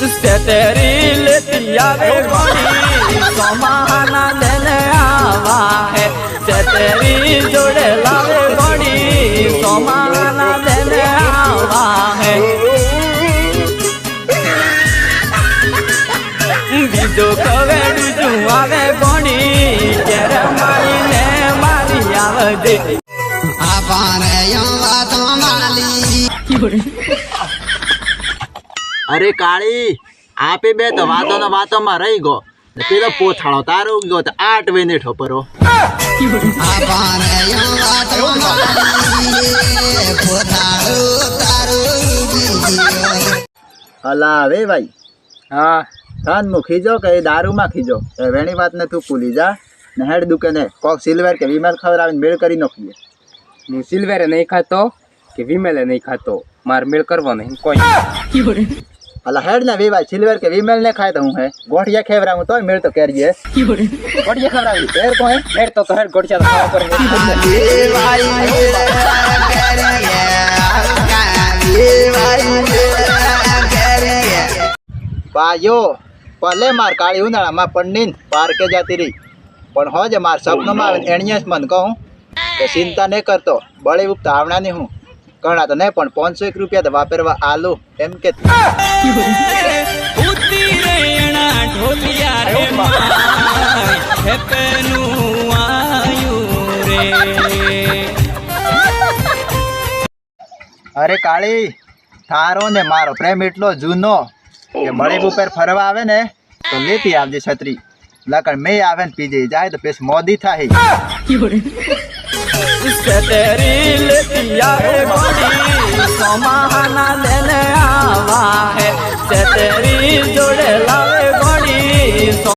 से तेरी लेती आवे गोड़ी सोमाना देने आवा है से तेरी जोड़े लावे गोड़ी सोमाना देने आवा है बीजो कवे बीजू आवे गोड़ी तेरे मारी ने मारी आवदे आपाने यो वातो माली अरे काળી આપે બે તો વાતોમાં રહી ગયો પેલો પોથાળો તારો ગયો તો 8 મિનિટ પરો આપાને યો વાતો માલી પોતાળો તારો બીજો અલા હવે ભાઈ હા થાન મુખી જો કે દારૂ માં ખીજો એ વેણી વાત ને તું ભૂલી જા ને હેડ દુકાને કોક સિલ્વર કે વિમલ ખવરાવીને મેળ કરી નોખીએ હું સિલ્વરે નહીં ખાતો કે વિમલે નહીં ખાતો માર મેળ કરવો નહીં કોઈ અલા હેડ ને ભાઈ સિલ્વર કે વિમલ ને ખાય તો હું હે ગોઠિયા ખેવરાવું તોય મેળ તો કરીએ ગોઠિયા ખવરાવી ફેર કોય મેળ તો હેડ ગોળચા ખાવા ભાઈઓ ભલે માર કાળી ઉનાળામાં પન્નીન પાર્કે જતી રહી પણ હોજે માર સપનોમાં આવે એણીએ જ મન કહું કે ચિંતા નહીં કરતો બળી ઉપતા આવણાની હું ઘણા તો નહીં પણ 501 રૂપિયા તો વાપરવા આલુ એમ કે અરે કાળી તારો ને મારો પ્રેમ એટલો જૂનો કે બળી ઉપર ફરવા આવે ને તો લેતી આવજે છત્રી લકડ મેં આવે ને પીજે જાય તો પેસ મોદી થાય से तेरी लेती आवे गोड़ी सोमाना देने आवा है से तेरी जोड़े